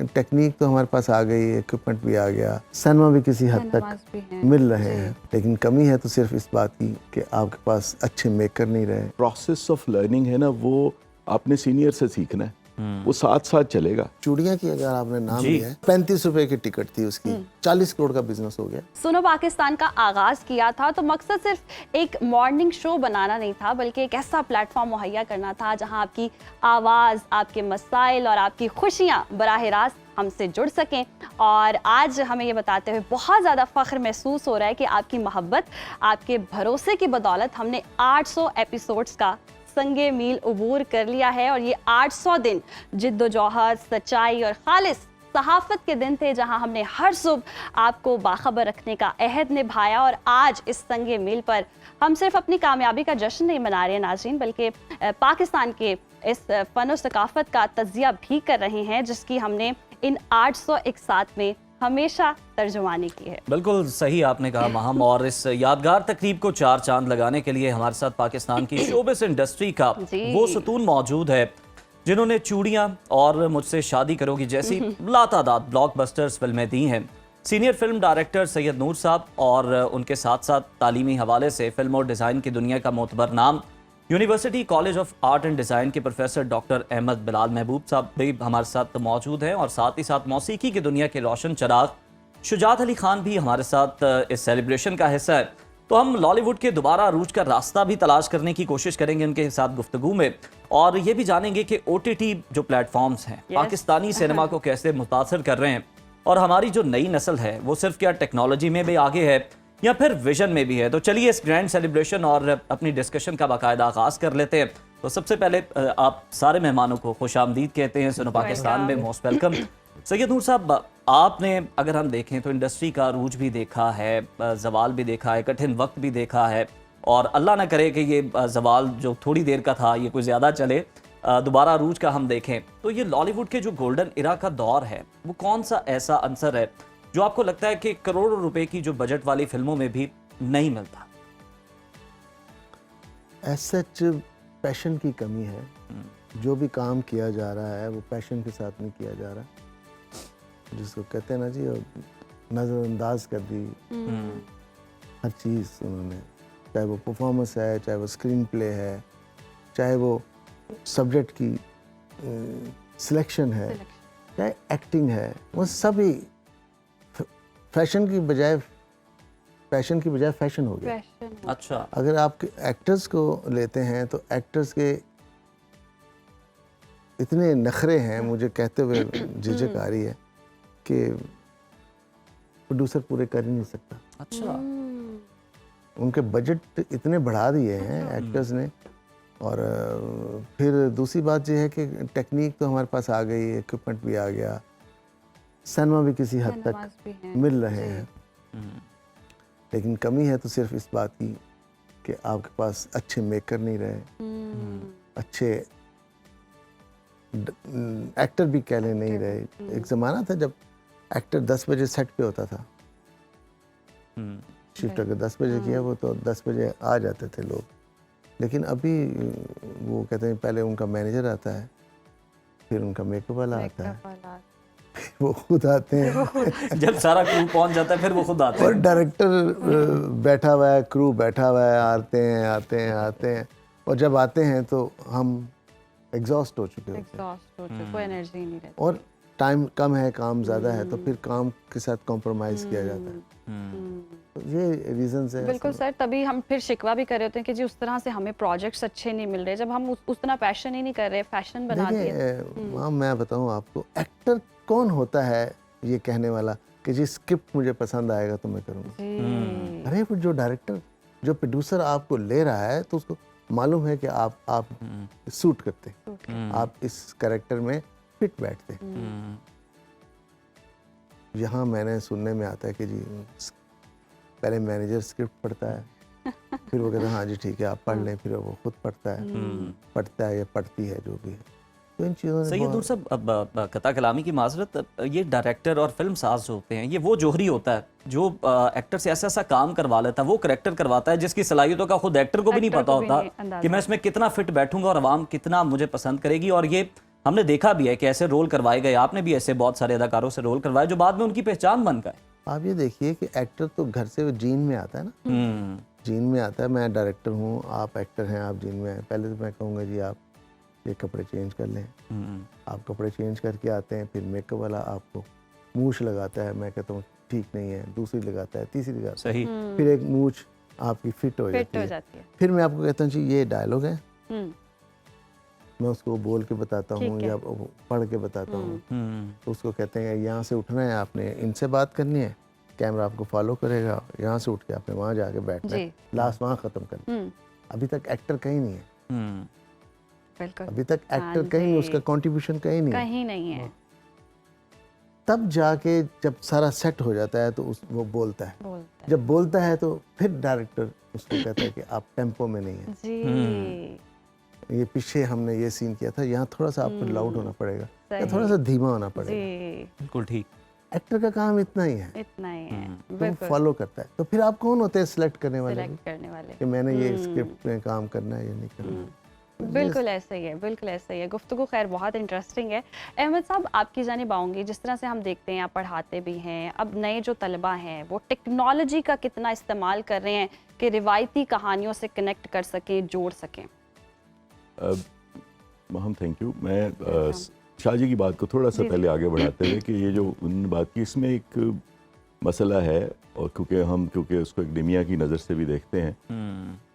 Technique तो हमारे पास आ गई, इक्विपमेंट भी आ गया, सिनेमा भी किसी हद तक मिल रहे हैं, लेकिन कमी है तो सिर्फ इस बात की कि आपके पास अच्छे मेकर नहीं रहे। प्रोसेस ऑफ लर्निंग है ना, वो आपने सीनियर से सीखना है, वो साथ साथ चलेगा। चूड़ियाँ की अगर आपने नाम लिया है, 35 रुपए की टिकट थी उसकी, 40 करोड़ का बिजनेस हो गया। सुनो पाकिस्तान का आगाज किया था तो मकसद सिर्फ एक मॉर्निंग शो बनाना नहीं था, बल्कि एक ऐसा प्लेटफॉर्म मुहैया करना था जहां आपकी आवाज़, आपके मसाइल और आपकी खुशियां बराह रास्त हमसे जुड़ सकें। और आज हमें ये बताते हुए बहुत ज़्यादा फ़ख्र महसूस हो रहा है कि आपकी मोहब्बत, आपके भरोसे की बदौलत हमने 800 एपिसोड्स का संगे मील उबूर कर लिया है। और ये 800 दिन जिद्दोजहद, सच्चाई और खालिस सहाफ़त के दिन थे, जहां हमने हर सुबह आपको बाखबर रखने का अहद निभाया। और आज इस संगे मील पर हम सिर्फ अपनी कामयाबी का जश्न नहीं मना रहे हैं नाज़रीन, बल्कि पाकिस्तान के इस फ़न और सकाफ़त का तज़िया भी कर रहे हैं, जिसकी हमने इन 801 में हमेशा तर्जुमानी की है। बिल्कुल सही आपने कहा महम। और इस यादगार तकरीब को चार चांद लगाने के लिए हमारे साथ पाकिस्तान की शोबिस इंडस्ट्री का वो सतून मौजूद है जिन्होंने चूड़ियाँ और मुझसे शादी करोगी जैसी लातादाद ब्लॉकबस्टर्स फिल्में दी हैं। सीनियर फिल्म डायरेक्टर सैयद नूर साहब और उनके साथ साथ तालीमी हवाले से फिल्म और डिज़ाइन की दुनिया का मोतबर नाम university college of art and design के प्रोफेसर डॉक्टर अहमद बिलाल महबूब साहब भी हमारे साथ मौजूद हैं। और साथ ही साथ मौसीकी की दुनिया के रोशन चिराग शुजात अली खान भी हमारे साथ इस सेलिब्रेशन का हिस्सा है। तो हम लॉलीवुड के दोबारा अरूज का रास्ता भी तलाश करने की कोशिश करेंगे उनके साथ गुफ्तगू में, और ये भी जानेंगे कि OTT जो प्लेटफॉर्म्स हैं पाकिस्तानी सिनेमा को कैसे मुतासर कर रहे हैं, और हमारी जो नई नस्ल है वो सिर्फ क्या टेक्नोलॉजी में भी आगे है या फिर विजन में भी है। तो चलिए इस ग्रैंड सेलिब्रेशन और अपनी डिस्कशन का बाकायदा आगाज़ कर लेते हैं। तो सबसे पहले आप सारे मेहमानों को खुश आमदीद कहते हैं सुनो पाकिस्तान में, मोस्ट वेलकम। सैयद नूर साहब, आपने अगर हम देखें तो इंडस्ट्री का अरूज भी देखा है, जवाल भी देखा है, कठिन वक्त भी देखा है, और अल्लाह ना करे कि ये जवाल जो थोड़ी देर का था ये कुछ ज़्यादा चले, दोबारा अरूज का हम देखें। तो ये लॉलीवुड के जो गोल्डन इरा का दौर है वो कौन सा ऐसा अंसर है जो आपको लगता है कि करोड़ों रुपए की जो बजट वाली फिल्मों में भी नहीं मिलता? सच पैशन की कमी है। जो भी काम किया जा रहा है वो पैशन के साथ नहीं किया जा रहा, जिसको कहते हैं ना जी, नज़रअंदाज कर दी हर चीज़ उन्होंने, चाहे वो परफॉर्मेंस है, चाहे वो स्क्रीन प्ले है, चाहे वो सब्जेक्ट की सिलेक्शन है, चाहे एक्टिंग है, वो सभी फैशन की बजाय फैशन हो गया। अच्छा, अगर आप एक्टर्स को लेते हैं तो एक्टर्स के इतने नखरे हैं, मुझे कहते हुए झिझक आ रही है कि प्रोड्यूसर पूरे कर ही नहीं सकता। अच्छा, उनके बजट इतने बढ़ा दिए हैं एक्टर्स ने। और फिर दूसरी बात यह है कि टेक्निक तो हमारे पास आ गई, इक्विपमेंट भी आ गया, सिनेमा भी किसी हद तक मिल रहे हैं, लेकिन कमी है तो सिर्फ इस बात की कि आपके पास अच्छे मेकर नहीं रहे, अच्छे एक्टर भी कह लें नहीं रहे। एक ज़माना था जब एक्टर 10 बजे सेट पे होता था, शिफ्ट अगर 10 बजे किया वो तो 10 बजे आ जाते थे लोग, लेकिन अभी वो कहते हैं पहले उनका मैनेजर आता है, फिर उनका मेकअप वाला आता है, वो खुद आते हैं जब सारा क्रू पहुंच जाता है फिर वो खुद आते हैं, और डायरेक्टर बैठा हुआ है, क्रू बैठा हुआ है, आते हैं और जब आते हैं तो हम एग्जॉस्ट हो चुके होते हैं, कोई एनर्जी नहीं रहती, और टाइम कम है, काम ज़्यादा है, तो फिर काम के साथ कॉम्प्रोमाइज़ किया जाता है। तो ये रीजंस है। बिल्कुल सर, तभी हम फिर शिकवा भी कर रहे होते हैं कि जी उस तरह से हमें प्रोजेक्ट्स अच्छे नहीं मिल रहे, जब हम उस तरह पैशन ही नहीं कर रहे, फैशन बना दिए। मैं बताऊं आपको, एक्टर कौन होता है ये कहने वाला कि जी स्क्रिप्ट मुझे पसंद आएगा तो मैं करूँगा। अरे जो डायरेक्टर, जो प्रोड्यूसर आपको ले रहा है तो उसको मालूम है कि आप सूट करते हैं, आप इस कैरेक्टर में फिट बैठते हैं। यहाँ मैंने सुनने में आता है कि जी पहले मैनेजर स्क्रिप्ट पढ़ता है, फिर वो कहता है हाँ जी ठीक है आप पढ़ लें, फिर वो खुद पढ़ता है या पढ़ती है जो भी है। तो इन चीज़ों से सैयद नूर साहब, अब कता कलामी की माजरत, ये डायरेक्टर और फिल्म साज जो होते हैं ये वो जोहरी होता है जो एक्टर से ऐसा ऐसा काम करवा लेता है, वो करेक्टर करवाता है जिसकी सलाहियतों का खुद एक्टर को भी नहीं पता होता कि मैं इसमें कितना फिट बैठूंगा और आवाम कितना मुझे पसंद करेगी। और ये हमने देखा भी है कि ऐसे रोल करवाए गए, आपने भी ऐसे बहुत सारे अदाकारों से रोल करवाए जो बाद में उनकी पहचान बन गए। आप ये देखिए कि एक्टर तो घर से जीन में आता है ना, जीन में आता है। मैं डायरेक्टर हूँ, आप एक्टर हैं, आप जीन में हैं। पहले तो मैं कहूँगा जी आप ये कपड़े चेंज कर लें, आप कपड़े चेंज करके आते हैं, फिर मेकअप वाला आपको मूछ लगाता है, मैं कहता हूँ ठीक नहीं है, दूसरी लगाता है, तीसरी लगाता है, सही। फिर एक मूछ आपकी फिट हो जाती है। फिर मैं आपको कहता हूँ जी ये डायलॉग है, मैं उसको बोल के बताता हूँ या पढ़ के बताता हूँ, तो उसको कहते हैं यहाँ से उठना है, आपने इनसे बात करनी है, कैमरा आपको फॉलो करेगा, यहाँ से उठ के आपने वहाँ जाके बैठना है, लास्ट वहाँ ख़त्म करना। अभी तक एक्टर कहीं नहीं है, अभी तक एक्टर कहीं नहीं, उसका कंट्रीब्यूशन कहीं नहीं है। तब जाके जब सारा सेट हो जाता है तो वो बोलता है। जब बोलता है तो फिर डायरेक्टर उसको कहता है कि आप टेम्पो में नहीं है जी। ये पीछे हमने ये सीन किया था, यहाँ थोड़ा सा आपको लाउड होना पड़ेगा या थोड़ा सा धीमा होना पड़ेगा। बिल्कुल ठीक। एक्टर का काम इतना ही है, तो फॉलो करता है। तो फिर आप कौन होते हैं सिलेक्ट करने वाले कि मैंने ये स्क्रिप्ट में काम करना है या नहीं करना है। बिल्कुल ऐसा ही है, बिल्कुल ऐसा ही है। गुफ्तगू खैर बहुत इंटरेस्टिंग है। अहमद साहब, आपकी जानिब आऊँगी। जिस तरह से हम देखते हैं आप पढ़ाते भी हैं, अब नए जो तलबा हैं वो टेक्नोलॉजी का कितना इस्तेमाल कर रहे हैं कि रिवायती कहानियों से कनेक्ट कर सकें, जोड़ सकें। हम थैंक यू। मैं शाहजी की बात को थोड़ा सा पहले आगे बढ़ाते हुए कि ये जो उन्होंने बात की इसमें एक मसला है, और क्योंकि उसको एकेडेमिया की नज़र से भी देखते हैं,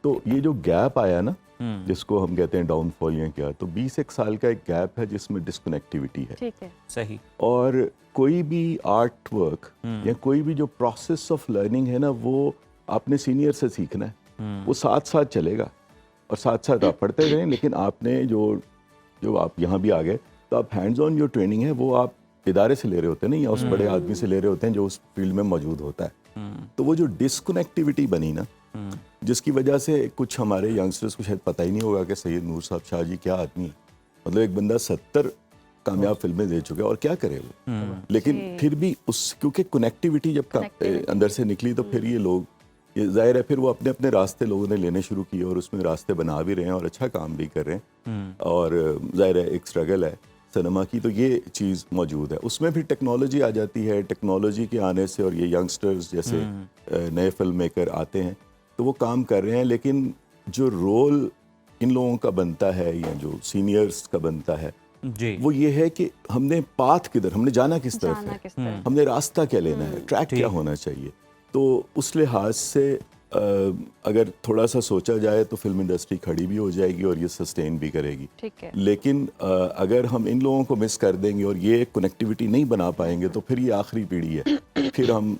तो ये जो गैप आया ना जिसको हम कहते हैं डाउनफॉल या क्या, तो 20 साल का एक गैप है जिसमें डिस्कनेक्टिविटी है। ठीक है, सही। और कोई भी आर्ट वर्क या कोई भी जो प्रोसेस ऑफ लर्निंग है ना, वो आपने सीनियर से सीखना है, वो साथ साथ चलेगा और साथ साथ आप पढ़ते रहें। लेकिन आपने जो आप यहाँ भी आ गए तो आप हैंड्स ऑन जो ट्रेनिंग है वो आप इदारे से ले रहे होते हैं, नहीं, या उस बड़े आदमी से ले रहे होते हैं जो उस फील्ड में मौजूद होता है। तो वो जो डिस्कनेक्टिविटी बनी ना, जिसकी वजह से कुछ हमारे यंगस्टर्स को शायद पता ही नहीं होगा कि सैयद नूर साहब शाह जी क्या आदमी है। मतलब एक बंदा 70 कामयाब फिल्में दे चुके और क्या करे वो, लेकिन फिर भी क्योंकि कनेक्टिविटी जब अंदर से निकली तो फिर ये जाहिर है फिर वो अपने अपने रास्ते लोगों ने लेने शुरू किए और उसमें रास्ते बना भी रहे हैं और अच्छा काम भी कर रहे हैं। और जाहिर है एक स्ट्रगल है सिनेमा की, तो ये चीज़ मौजूद है। उसमें भी टेक्नोलॉजी आ जाती है, टेक्नोलॉजी के आने से और ये यंगस्टर्स जैसे नए फिल्म मेकर आते हैं तो वो काम कर रहे हैं। लेकिन जो रोल इन लोगों का बनता है या जो सीनियर्स का बनता है जी, वो ये है कि हमने पाथ किधर, हमने जाना किस तरफ है, हमने रास्ता क्या लेना है, ट्रैक क्या होना चाहिए। तो उस लिहाज से अगर थोड़ा सा सोचा जाए तो फिल्म इंडस्ट्री खड़ी भी हो जाएगी और ये सस्टेन भी करेगी। ठीक है। लेकिन अगर हम इन लोगों को मिस कर देंगे और ये कनेक्टिविटी नहीं बना पाएंगे तो फिर ये आखिरी पीढ़ी है, फिर हम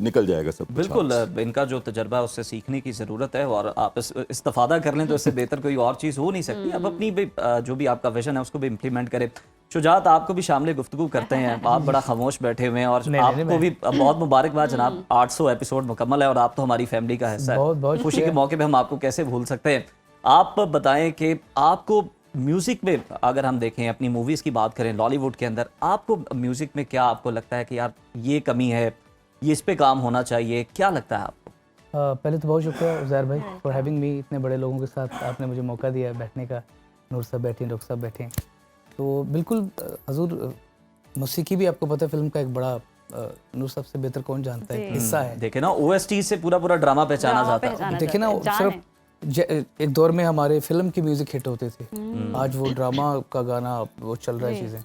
निकल जाएगा सब कुछ। बिल्कुल, इनका जो तजर्बा है उससे सीखने की ज़रूरत है और आप इस्तेफादा कर लें तो इससे बेहतर कोई और चीज़ हो नहीं सकती। अब अपनी भी जो भी आपका विजन है उसको भी इम्प्लीमेंट करें। शुजात, आपको भी शामिल गुफ्तगू करते हैं, आप बड़ा खामोश बैठे हुए हैं और आपको भी बहुत मुबारकबाद जनाब। 800 एपिसोड मुकम्मल है और आप तो हमारी फैमिली का हिस्सा है। खुशी के मौके पे हम आपको कैसे भूल सकते हैं। आप बताएं कि आपको म्यूज़िक में, अगर हम देखें अपनी मूवीज़ की बात करें लॉलीवुड के अंदर, आपको म्यूज़िक में क्या आपको लगता है कि यार ये कमी है, ये इस पे काम होना चाहिए, क्या लगता है आपको? पहले तो बहुत शुक्रिया उज़ैर भाई फॉर हैविंग मी। इतने बड़े लोगों के साथ आपने मुझे मौका दिया बैठने का। नूर साहब बैठे, डॉक्टर साहब बैठे, तो बिल्कुल हजूर मौसीकी भी आपको पता है फिल्म का एक बड़ा नूर साहब से बेहतर कौन जानता है हिस्सा है। देखे ना OST से पूरा ड्रामा पहचाना जाता है। देखे ना सिर्फ एक दौर में हमारे फिल्म की म्यूजिक हिट होते थे, आज वो ड्रामा का गाना वो चल रहा है चीज़ें।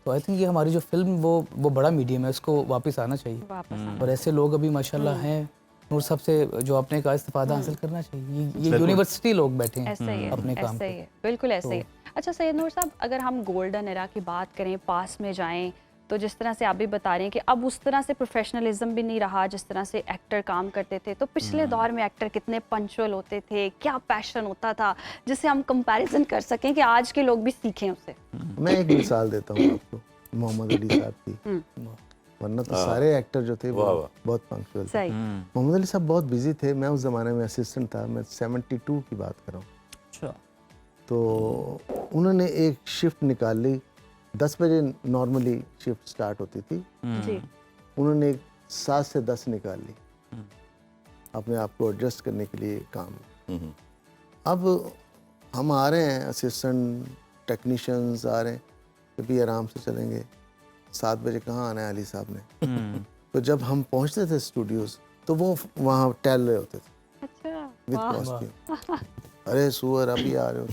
तो आई थिंक ये हमारी जो फिल्म वो बड़ा मीडियम है, उसको वापस आना चाहिए। और ऐसे लोग अभी माशाल्लाह हैं नूर साहब से जो आपने कहा इस्तिफादा हासिल करना चाहिए। ये यूनिवर्सिटी लोग बैठे हैं अपने काम पे। बिल्कुल ऐसे ही। अच्छा सैयद नूर साहब, अगर हम गोल्डन एरा की बात करें, पास में जाएं, तो जिस तरह से आप भी बता रहे हैं कि अब उस तरह से प्रोफेशनलिज्म भी नहीं रहा जिस तरह से एक्टर काम करते थे। तो पिछले दौर में एक्टर कितने पंचुअल होते थे, क्या पैशन होता था जिससे हम कंपैरिजन कर सकें कि आज के लोग भी सीखें उससे। मैं एक मिसाल देता हूँ आपको, मोहम्मद अली साहब की। वरना तो सारे एक्टर जो थे वो बहुत पंक्चुअल थे। मोहम्मद अली साहब बहुत बिजी थे। मैं उस ज़माने में असिस्टेंट था, मैं 72 की बात कर रहा हूँ। अच्छा। तो उन्होंने एक शिफ्ट निकाल ली, 10 बजे नॉर्मली शिफ्ट स्टार्ट होती थी जी। उन्होंने 7 से 10 निकाल ली अपने आप को एडजस्ट करने के लिए काम। अब हम आ रहे हैं, असिस्टेंट टेक्नीशियंस आ रहे हैं, कभी आराम से चलेंगे, 7 बजे कहाँ आना है अली साहब ने। तो जब हम पहुंचते थे स्टूडियोज तो वो वहाँ टहल रहे होते थे अच्छा, विद वाह। कॉस्ट्यूम। अरे सुअर अभी आ रहे हो।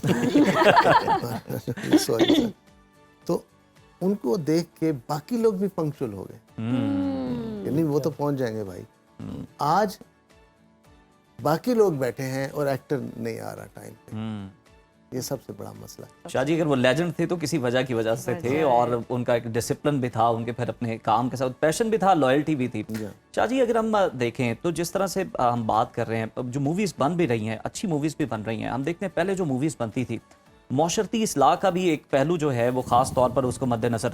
Sorry sir. तो उनको देख के बाकी लोग भी पंक्चुअल हो गए कि नहीं वो तो पहुंच जाएंगे भाई। आज बाकी लोग बैठे हैं और एक्टर नहीं आ रहा टाइम पे, ये सबसे बड़ा मसला है। शाहजी अगर वो लेजेंड थे तो किसी वजह की वजह से थे, और उनका एक डिसिप्लिन भी था, उनके फिर अपने काम के साथ पैशन भी था, लॉयल्टी भी थी। शाहजी अगर हम देखें तो जिस तरह से हम बात कर रहे हैं, अब जो मूवीज़ बन भी रही हैं, अच्छी मूवीज़ भी बन रही हैं, हम देखते हैं पहले जो मूवीज़ बनती थी मौशरती इस्लाह का भी एक पहलू जो है वो ख़ास तौर पर उसको मद्देनज़र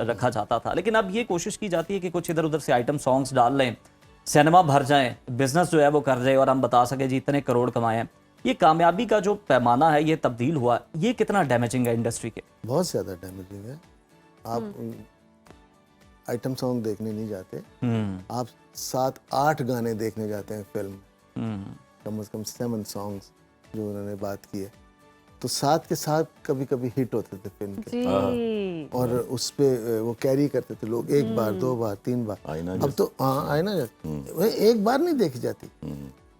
रखा जाता था। लेकिन अब ये कोशिश की जाती है कि कुछ इधर उधर से आइटम सॉन्ग्स डाल लें, सिनेमा भर जाएँ, बिजनेस जो है वो कर जाए और हम बता सकें जी इतने करोड़ कमाए हैं। ये कामयाबी का जो पैमाना है, ये तब्दील हुआ, ये कितना डैमेजिंग है इंडस्ट्री के? बहुत ज़्यादा डैमेजिंग है। आप आइटम सॉन्ग देखने नहीं जाते, आप 7-8 गाने देखने जाते हैं फिल्म, कम से कम 7 सॉन्ग्स जो उन्होंने बात की है। तो 7 के साथ कभी कभी हिट होते थे फिल्म के, और उस पे वो कैरी करते थे लोग, 1 बार 2 बार 3 बार। अब तो हाँ आईना एक बार नहीं देखी जाती,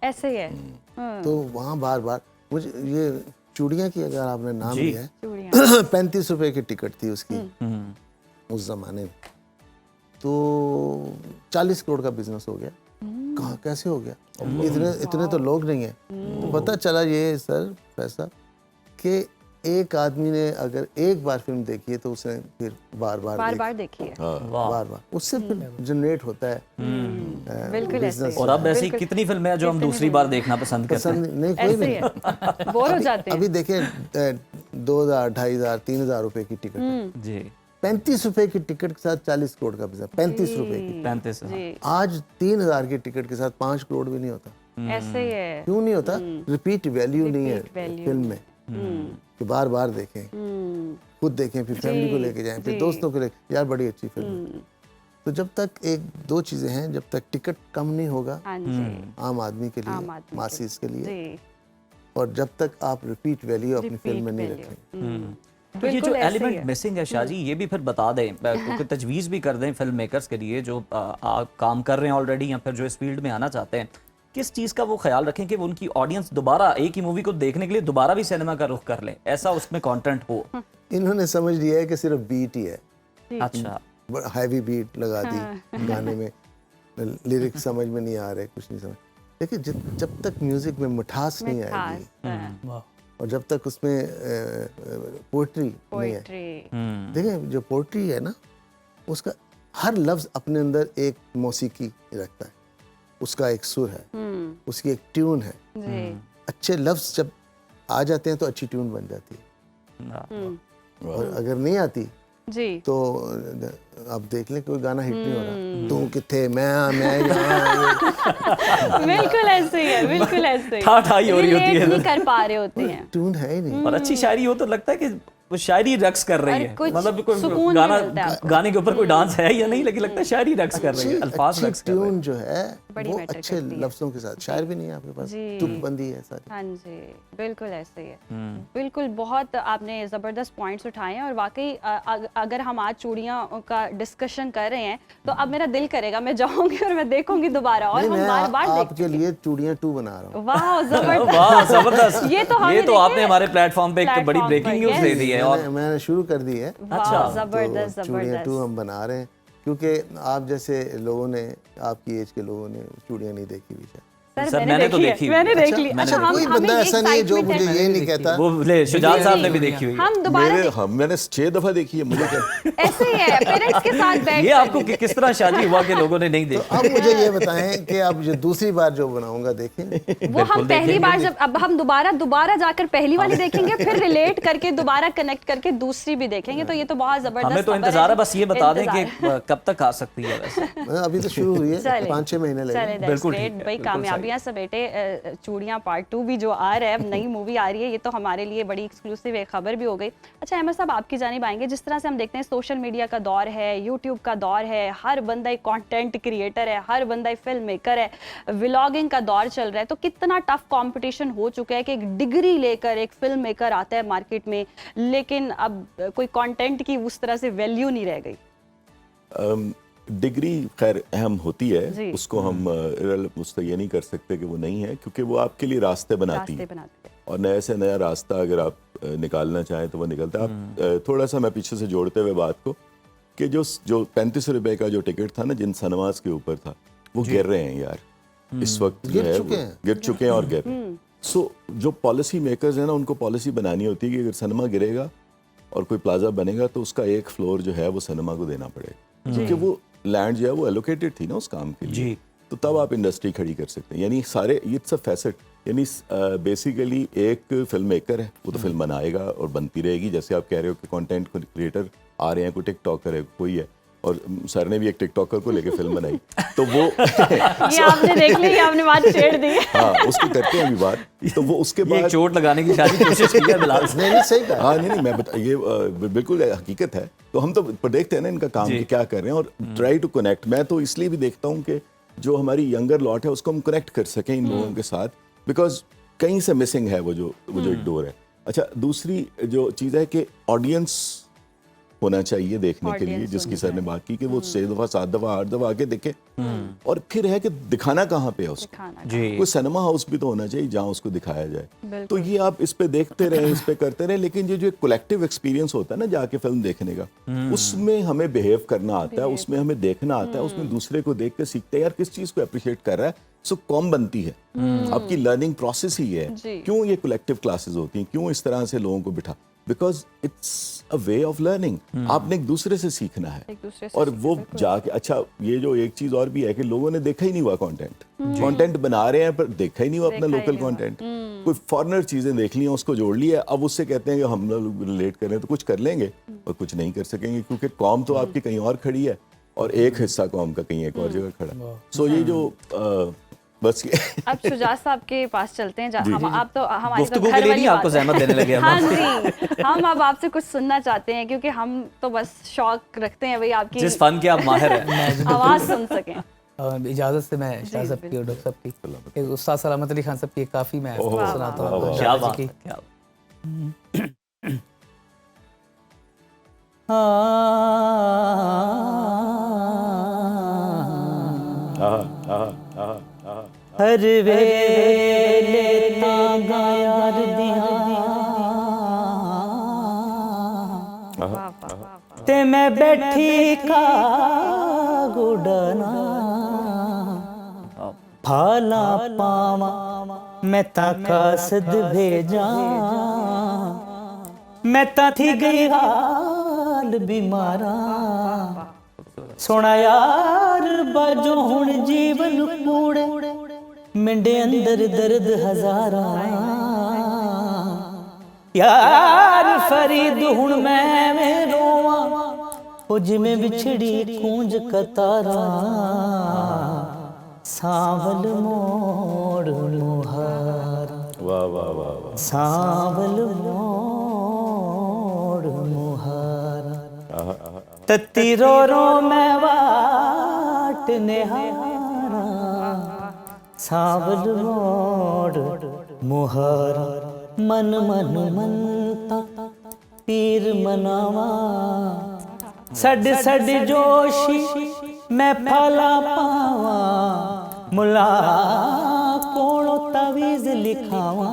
ऐसे ही है। तो वहाँ बार बार मुझे ये चूड़ियाँ की अगर आपने नाम लिया है, चूड़ियाँ 35 रुपए की टिकट थी उसकी उस जमाने में, तो 40 करोड़ का बिजनेस हो गया। कहाँ कैसे हो गया? इतने तो लोग नहीं है। तो पता चला ये सर पैसा कि एक आदमी ने अगर एक बार फिल्म देखी है तो उसने फिर बार बार देखी है। बार उससे फिर जनरेट होता है बिल्कुल ऐसे ही। और अब ऐसी कितनी फिल्में हैं जो हम दूसरी बार देखना पसंद करते हैं? नहीं कोई भी नहीं। बोर हो जाते हैं। अभी देखें 2000, 2500, 3000 रुपए की टिकट, जी 35 रुपए की टिकट के साथ 40 करोड़ का बिजनेस, 35 रुपए की। 35। आज 3000 की टिकट के साथ 5 करोड़ भी नहीं होता। ऐसे ही है। क्यों नहीं होता? रिपीट वैल्यू नहीं है फिल्म में कि बार बार देखें, खुद देखें, फिर फैमिली को लेके जाएं, फिर दोस्तों को लेके, यार बड़ी अच्छी फिल्म है। तो जब तक 1-2 चीजें हैं, जब तक टिकट कम नहीं होगा आम आदमी के लिए, मासीस के लिए, और जब तक आप रिपीट वैल्यू अपनी फिल्म में नहीं रखें। तो ये जो एलिमेंट मिसिंग है शाहजी, ये भी फिर बता दें, क्योंकि तजवीज़ भी कर दें फिल्म मेकर्स के लिए जो काम कर रहे हैं ऑलरेडी या फिर जो इस फील्ड में आना चाहते हैं, किस चीज़ का वो ख्याल रखें कि वो उनकी ऑडियंस दोबारा एक ही मूवी को देखने के लिए दोबारा भी सिनेमा का रुख कर ले, ऐसा उसमें कंटेंट हो। इन्होंने समझ लिया है कि सिर्फ बीट ही है। अच्छा, हैवी बीट लगा दी गाने में, लिरिक्स समझ में नहीं आ रहे, कुछ नहीं समझ। देखिए जब तक म्यूजिक में मिठास नहीं आएगी और जब तक उसमें पोएट्री नहीं है, देखिए जो पोएट्री है ना, उसका हर लफ्ज अपने अंदर एक मौसीकी रखता है, उसका एक सुर है, उसकी एक ट्यून है। अच्छे लफ्ज जब आ जाते हैं तो अच्छी ट्यून बन जाती है, और अगर नहीं आती तो आप देख लें कोई गाना हिट नहीं हो रहा। तू किथे मैं बिल्कुल ऐसे ही है, बिल्कुल ऐसे ही। ठाई हो रही होती है, नहीं कर पा रहे होते हैं, ट्यून है ही नहीं। और अच्छी शायरी हो तो लगता है कि वो शायरी रक्स कर रही है, मतलब कोई गाने के ऊपर कोई डांस है या नहीं, लेकिन लगता है शायरी रक्स कर रही है, अल्फाज रक्स कर रही है। ट्यून जो है वो अच्छे लफ्जों के साथ, शायर भी नहीं है आपके पास, तुकबंदी है सारी। हाँ जी, बिल्कुल ऐसे ही है। बिल्कुल, बहुत आपने ज़बरदस्त पॉइंट्स उठाए हैं, और वाकई अगर हम आज चूड़ियाँ का डिस्कशन कर रहे हैं तो अब मेरा दिल करेगा मैं जाऊंगी और मैं देखूंगी दोबारा, और हम बार बार आपके लिए चूड़ियाँ 2 बना रहा हूँ। वाह जबरदस्त। ये तो आपने हमारे प्लेटफॉर्म पे एक बड़ी ब्रेकिंग न्यूज़ दे दी है, और मैंने शुरू कर दी है। अच्छा, जबरदस्त चूड़ियाँ 2 हम बना रहे हैं, क्योंकि आप जैसे लोगों ने, आपकी एज के लोगों ने चूड़ियाँ नहीं देखी हुई है। सर मैंने तो देखी, मैंने देख ली। अच्छा, कोई बंदा ऐसा नहीं है जो मुझे ये नहीं कहता। वो शुजात साहब ने भी देखी हुई है। हम दोबारा मैंने 6 दफा देखी है, मुझे क्या ऐसे ही है, पेरेंट्स के साथ बैठ ये आपको किस तरह शादी हुआ कि लोगों ने नहीं तो देखी? अब मुझे ये बताएं कि अब जो दूसरी बार जो बनाऊंगा देखें। वो हम पहली बार जब, अब हम दोबारा जाकर पहली वाली देखेंगे, फिर रिलेट करके दोबारा कनेक्ट करके दूसरी भी देखेंगे, तो ये तो बहुत जबरदस्त। हमें तो इंतजार है, बस ये बता दें कि कब तक आ सकती है। वैसे अभी तो शुरू हुई है, 5-6 महीने लगेंगे। बिल्कुल भाई, कामयाबी चूड़ियाँ समेटे चूड़ियाँ पार्ट 2 भी जो आ रहा है, अब नई मूवी आ रही है, ये तो हमारे लिए बड़ी एक्सक्लूसिव एक खबर भी हो गई। अच्छा अहमद साहब, आपकी जानिब आएंगे, जिस तरह से हम देखते हैं सोशल मीडिया का दौर है, यूट्यूब का दौर है, हर बंदा एक कंटेंट क्रिएटर है, हर बंदा एक फिल्म मेकर है, व्लॉगिंग का दौर चल रहा है, तो कितना टफ कंपटीशन हो चुका है कि एक डिग्री लेकर एक फिल्म मेकर आता है मार्केट में, लेकिन अब कोई कंटेंट की उस तरह से वैल्यू नहीं रह गई। डिग्री खैर अहम होती है, उसको हम उसको ये नहीं कर सकते कि वो नहीं है, क्योंकि वो आपके लिए रास्ते बनाती है, और नए से नया रास्ता अगर आप निकालना चाहें तो वो निकलता है। आप थोड़ा सा मैं पीछे से जोड़ते हुए बात को कि जो 35 रुपए का जो टिकट था ना, जिन सिनेमास के ऊपर था, वो गिर रहे हैं यार इस वक्त, जो है गिर चुके हैं और गिर रहे हैं। सो जो पॉलिसी मेकर्स हैं ना, उनको पॉलिसी बनानी होती है कि अगर सिनेमा गिरेगा और कोई प्लाजा बनेगा तो उसका एक फ्लोर जो है वो सिनेमा को देना पड़ेगा, क्योंकि वो लैंड जो है वो एलोकेटेड थी ना उस काम के लिए, तो तब आप इंडस्ट्री खड़ी कर सकते हैं। यानी सारे इट्स अ फैसेट, यानी बेसिकली एक फिल्म मेकर है, वो तो फिल्म बनाएगा और बनती रहेगी, जैसे आप कह रहे हो कि कंटेंट क्रिएटर आ रहे हैं, कोई टिकटॉकर है, कोई है, और सर ने भी एक टिकटॉकर को लेके फिल्म बनाई, तो वो ये आपने देख ली, आपने बात छेड़ दी। हाँ, उसकी करते हैं अभी बात, तो वो उसके बाद चोट लगाने की शायद कोशिश की है बिलाल से। नहीं सही कहा। हाँ नहीं मैं ये बिल्कुल हकीकत है, तो हम तो देखते हैं ना इनका काम कि क्या कर रहे हैं, और ट्राई टू कनेक्ट। मैं तो इसलिए भी देखता हूँ कि जो हमारी यंगर लॉट है उसको हम कनेक्ट कर सकें इन लोगों के साथ, बिकॉज कहीं से मिसिंग है वो जो एक डोर है। अच्छा, दूसरी जो चीज़ है कि ऑडियंस होना चाहिए देखने के लिए, जिसकी सर ने बात की कि वो 6 दफा 7 दफा 8 दफा आके देखे, और फिर है कि दिखाना कहाँ पे है उसको, कोई सिनेमा हाउस भी तो होना चाहिए जहाँ उसको दिखाया जाए। तो ये आप इस पे देखते रहे, इस पे करते रहे, लेकिन ये जो एक कलेक्टिव एक्सपीरियंस होता है ना जाके फिल्म देखने का, उसमें हमें बिहेव करना आता है, उसमें हमें देखना आता है, उसमें दूसरे को देख के सीखते हैं यार किस चीज को अप्रिशिएट कर रहा है, सो कौम बनती है। आपकी लर्निंग प्रोसेस ही है। क्यों ये कलेक्टिव क्लासेस होती हैं, क्यों इस तरह से लोगों को बिठा, because it's a way of learning. आपने एक दूसरे से सीखना है, और वो जाके, अच्छा ये जो एक चीज और भी है कि लोगों ने देखा ही नहीं हुआ कंटेंट बना रहे हैं पर देखा ही नहीं हुआ अपना लोकल कंटेंट, कोई फॉरेनर चीजें देख ली हैं, उसको जोड़ लिया, अब उससे कहते हैं कि हम लोग रिलेट कर रहे हैं, तो कुछ कर लेंगे और कुछ नहीं कर सकेंगे, क्योंकि कौम तो आपकी कहीं और खड़ी है और एक हिस्सा कौम का कहीं एक और जगह खड़ा है। सो ये जो बस ये अब शुजात साहब के पास चलते हैं। आप तो हमारी गुफ्तगू के लिए नहीं आपको ज़हमत देने लगे हम। हाँ जी, हम अब आपसे कुछ सुनना चाहते हैं, क्योंकि हम तो बस शौक रखते हैं भाई आपकी जिस फन के आप माहिर हैं आवाज़ सुन सकें। इजाज़त से मैं शाह साहब की और डॉक्टर साहब की, उस्ताद सलामत अली खान साहब की काफ़ी मैं सुनाता हूँ। क्या बात है, क्या हर वेले तांगा यार दिया ते मैं बैठी का गुडना फाला पावा मैं ता कासद भेजा मैं ता थी गई हाल बीमारा सोना यार बाजो हुण जीवन कूड़े मिंडे अंदर दर्द हजारा यार फरीद हुण मैं रोवा ओ जिमें बिछड़ी कूंज कतारा सावल मोड़ मुहारा वाह वाह वाह, सावल मोड़ मुहारा तत्ती रो रो मैं वाट निहारा सावल मोड़ मुहारा मन मन मनता पीर मनावा सड सड जोशी मैं फला पावा मुला कोड़ो तवीज लिखावा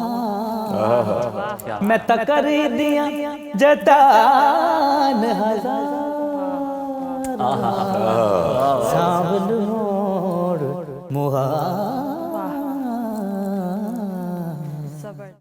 मैं तकर दिया जतान हजार सावल मोड़ मुहारा